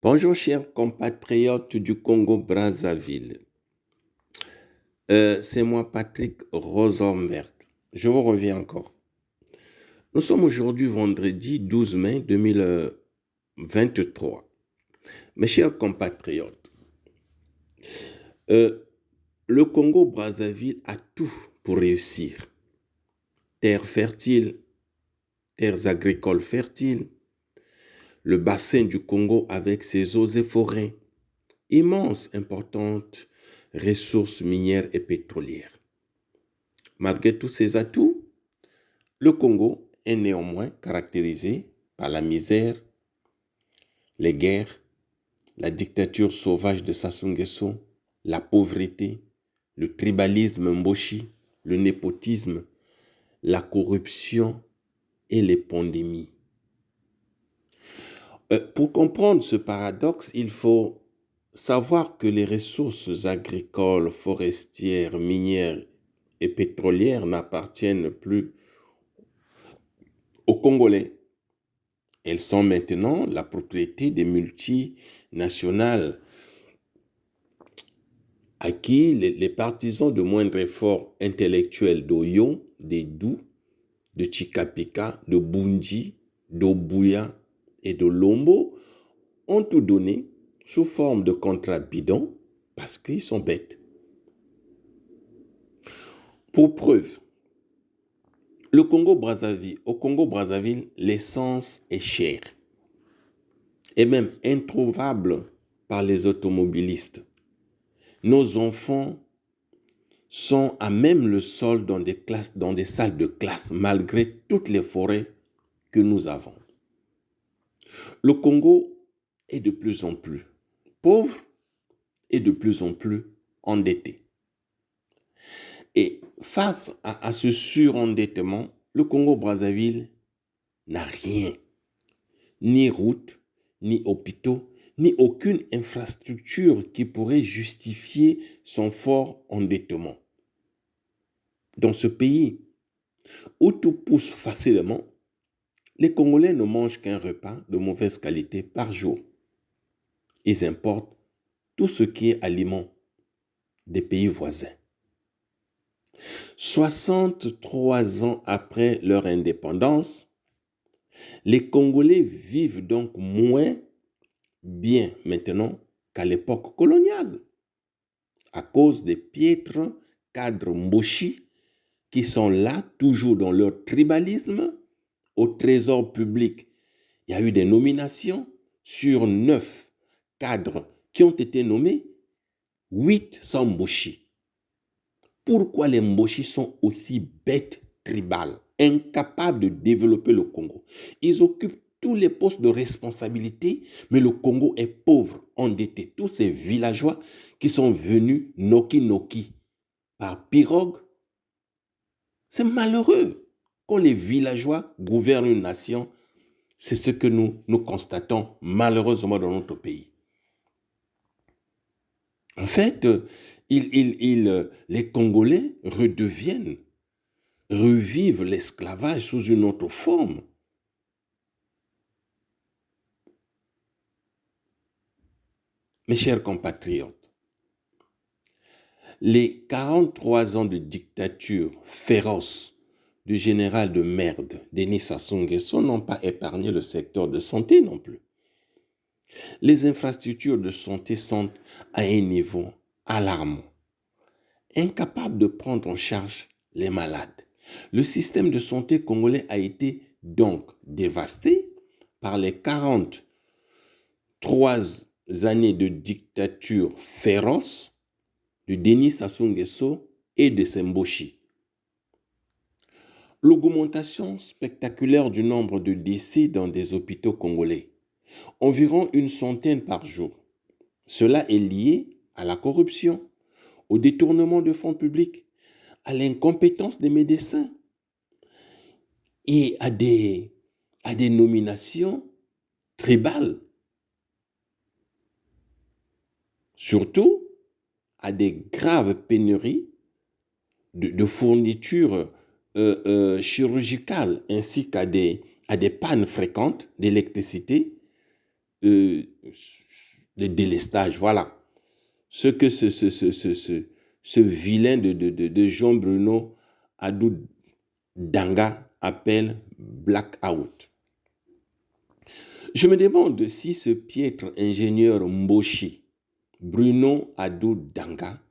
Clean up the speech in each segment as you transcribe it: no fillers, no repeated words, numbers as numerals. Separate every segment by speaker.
Speaker 1: Bonjour chers compatriotes du Congo-Brazzaville. C'est moi Patrick Rosenberg. Je vous reviens encore. Nous sommes aujourd'hui vendredi 12 mai 2023. Mes chers compatriotes, le Congo-Brazzaville a tout pour réussir. Terres fertiles, terres agricoles fertiles, le bassin du Congo avec ses eaux et forêts, immenses, importantes ressources minières et pétrolières. Malgré tous ces atouts, le Congo est néanmoins caractérisé par la misère, les guerres, la dictature sauvage de Sassou Nguesso, la pauvreté, le tribalisme mboshi, le népotisme, la corruption et les pandémies. Pour comprendre ce paradoxe, il faut savoir que les ressources agricoles, forestières, minières et pétrolières n'appartiennent plus aux Congolais. Elles sont maintenant la propriété des multinationales à qui les partisans de moindre effort intellectuel d'Oyo, d'Edou, de Chikapika, de Bunji, d'Obuya et de Lombo ont tout donné sous forme de contrats bidons parce qu'ils sont bêtes. Pour preuve, au Congo-Brazzaville, l'essence est chère et même introuvable par les automobilistes. Nos enfants sont à même le sol dans des salles de classe, malgré toutes les forêts que nous avons. Le Congo est de plus en plus pauvre et de plus en plus endetté. Et face à ce surendettement, le Congo-Brazzaville n'a rien, ni route, ni hôpitaux, ni aucune infrastructure qui pourrait justifier son fort endettement. Dans ce pays où tout pousse facilement, les Congolais ne mangent qu'un repas de mauvaise qualité par jour. Ils importent tout ce qui est aliment des pays voisins. 63 ans après leur indépendance, les Congolais vivent donc moins bien maintenant qu'à l'époque coloniale, à cause des piètres cadres mboshi qui sont là, toujours dans leur tribalisme, au trésor public. Il y a eu des nominations sur 9 cadres qui ont été nommés, 8 sont mboshi. Pourquoi les mboshi sont aussi bêtes tribales, incapables de développer le Congo? Ils occupent tous les postes de responsabilité, mais le Congo est pauvre, endetté. Tous ces villageois qui sont venus noki par pirogue, c'est malheureux. Quand les villageois gouvernent une nation, c'est ce que nous constatons malheureusement dans notre pays. En fait, les Congolais revivent l'esclavage sous une autre forme. Mes chers compatriotes, les 43 ans de dictature féroce du général de merde, Denis Sassou Nguesso, n'ont pas épargné le secteur de santé non plus. Les infrastructures de santé sont à un niveau alarmant, incapables de prendre en charge les malades. Le système de santé congolais a été donc dévasté par les 43 années de dictature féroce de Denis Sassou Nguesso et de Semboshi. L'augmentation spectaculaire du nombre de décès dans des hôpitaux congolais, environ 100 par jour. Cela est lié à la corruption, au détournement de fonds publics, à l'incompétence des médecins et à des nominations tribales. Surtout à des graves pénuries de fournitures chirurgicales ainsi qu'à des pannes fréquentes d'électricité Le délestage, voilà. Ce que ce vilain de Jean-Bruno Adou Danga appelle blackout. Je me demande si ce piètre ingénieur Mboshi, Bruno Adou Danga,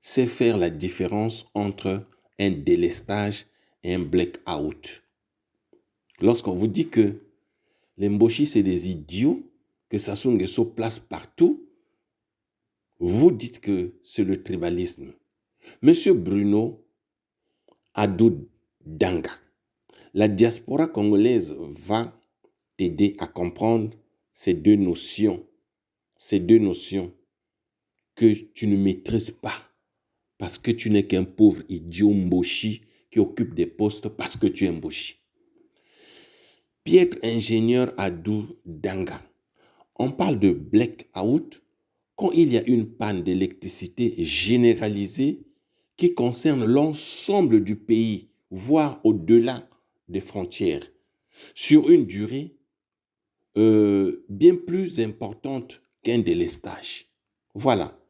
Speaker 1: sait faire la différence entre un délestage et un blackout. Lorsqu'on vous dit que les Mboshi, c'est des idiots, que Sassou Nguesso place partout, vous dites que c'est le tribalisme. Monsieur Bruno Adou Danga, la diaspora congolaise va t'aider à comprendre ces deux notions que tu ne maîtrises pas parce que tu n'es qu'un pauvre idiot Mboshi qui occupe des postes parce que tu es Mboshi. Piètre ingénieur Adou Danga, on parle de blackout quand il y a une panne d'électricité généralisée qui concerne l'ensemble du pays, voire au-delà des frontières, sur une durée bien plus importante qu'un délestage. Voilà.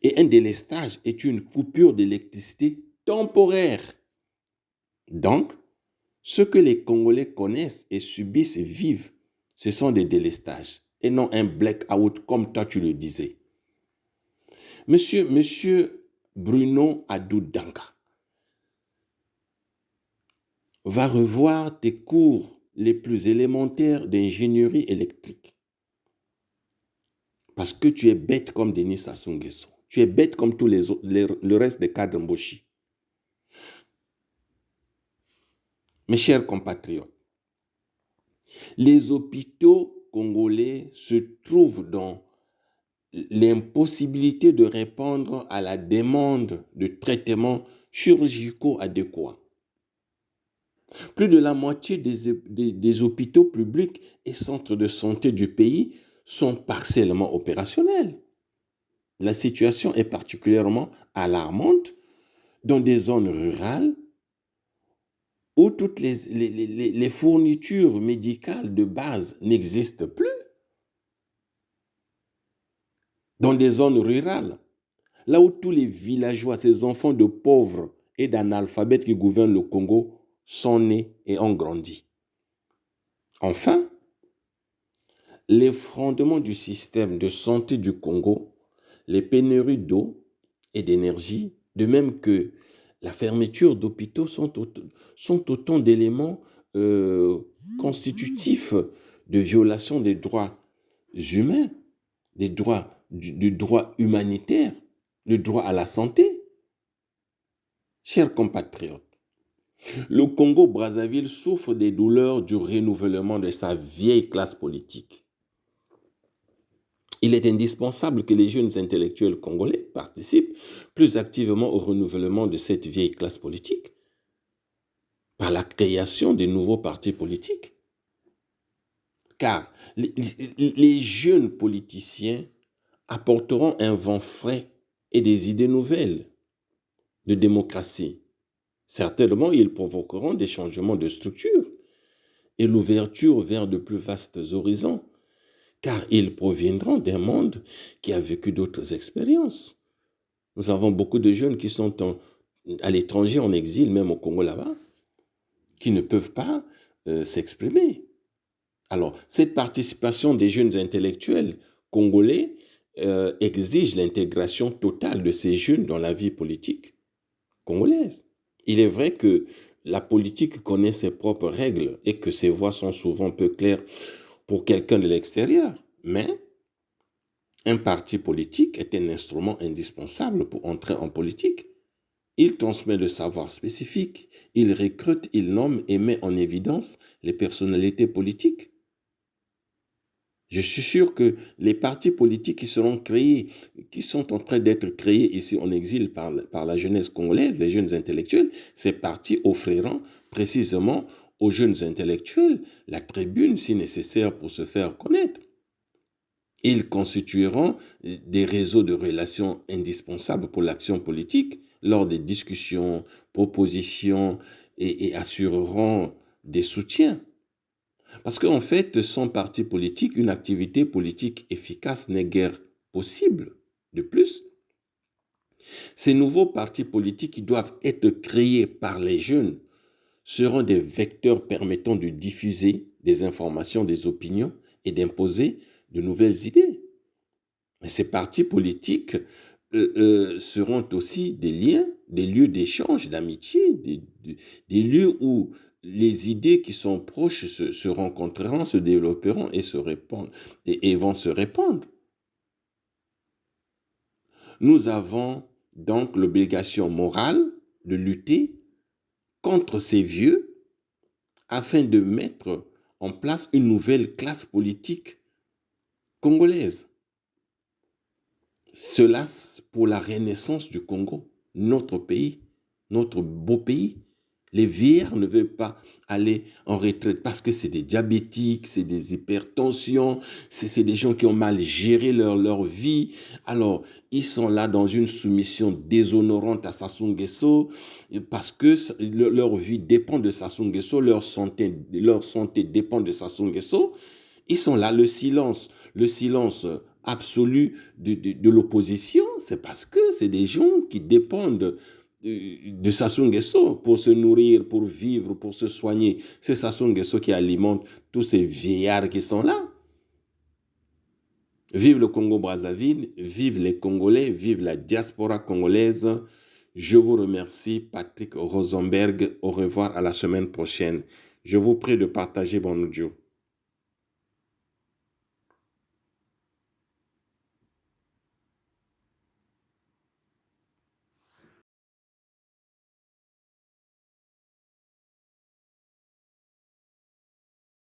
Speaker 1: Et un délestage est une coupure d'électricité temporaire. Donc, ce que les Congolais connaissent et subissent et vivent, ce sont des délestages et non un blackout comme toi tu le disais. Monsieur Bruno Adou Danga va revoir tes cours les plus élémentaires d'ingénierie électrique. Parce que tu es bête comme Denis Sassou Nguesso. Tu es bête comme tous le reste des cadres Mboshi. Mes chers compatriotes, les hôpitaux congolais se trouvent dans l'impossibilité de répondre à la demande de traitements chirurgicaux adéquats. Plus de la moitié des hôpitaux publics et centres de santé du pays sont partiellement opérationnels. La situation est particulièrement alarmante dans des zones rurales où toutes les fournitures médicales de base n'existent plus. Dans des zones rurales, là où tous les villageois, ces enfants de pauvres et d'analphabètes qui gouvernent le Congo, sont nés et ont grandi. Enfin, l'effondrement du système de santé du Congo, les pénuries d'eau et d'énergie, de même que la fermeture d'hôpitaux sont autant d'éléments constitutifs de violation des droits humains, des droits, du droit humanitaire, le droit à la santé. Chers compatriotes, le Congo-Brazzaville souffre des douleurs du renouvellement de sa vieille classe politique. Il est indispensable que les jeunes intellectuels congolais participent plus activement au renouvellement de cette vieille classe politique par la création de nouveaux partis politiques. Car les jeunes politiciens apporteront un vent frais et des idées nouvelles de démocratie. Certainement, ils provoqueront des changements de structure et l'ouverture vers de plus vastes horizons, car ils proviendront d'un monde qui a vécu d'autres expériences. Nous avons beaucoup de jeunes qui sont à l'étranger, en exil, même au Congo là-bas, qui ne peuvent pas s'exprimer. Alors, cette participation des jeunes intellectuels congolais exige l'intégration totale de ces jeunes dans la vie politique congolaise. Il est vrai que la politique connaît ses propres règles et que ses voies sont souvent peu claires pour quelqu'un de l'extérieur. Mais un parti politique est un instrument indispensable pour entrer en politique. Il transmet le savoir spécifique, il recrute, il nomme et met en évidence les personnalités politiques. Je suis sûr que les partis politiques qui seront créés, qui sont en train d'être créés ici en exil par la jeunesse congolaise, les jeunes intellectuels, ces partis offriront précisément aux jeunes intellectuels la tribune si nécessaire pour se faire connaître. Ils constitueront des réseaux de relations indispensables pour l'action politique lors des discussions, propositions et assureront des soutiens. Parce qu'en fait, sans parti politique, une activité politique efficace n'est guère possible. De plus, ces nouveaux partis politiques qui doivent être créés par les jeunes seront des vecteurs permettant de diffuser des informations, des opinions et d'imposer de nouvelles idées. Et ces partis politiques seront aussi des liens, des lieux d'échange, d'amitié, des lieux où les idées qui sont proches se rencontreront, se développeront et se répandent, et vont se répandre. Nous avons donc l'obligation morale de lutter contre ces vieux afin de mettre en place une nouvelle classe politique congolaise. Cela pour la renaissance du Congo, notre pays, notre beau pays. Les vieillards ne veulent pas aller en retraite parce que c'est des diabétiques, c'est des hypertensions, c'est des gens qui ont mal géré leur vie. Alors, ils sont là dans une soumission déshonorante à Sassou Nguesso parce que leur vie dépend de Sassou Nguesso, leur santé dépend de Sassou Nguesso. Ils sont là, le silence absolu de l'opposition, c'est parce que c'est des gens qui dépendent de Sassou Nguesso pour se nourrir, pour vivre, pour se soigner. C'est Sassou Nguesso qui alimente tous ces vieillards qui sont là. Vive le Congo-Brazzaville, vive les Congolais, vive la diaspora congolaise. Je vous remercie, Patrick Rosenberg. Au revoir, à la semaine prochaine. Je vous prie de partager mon audio.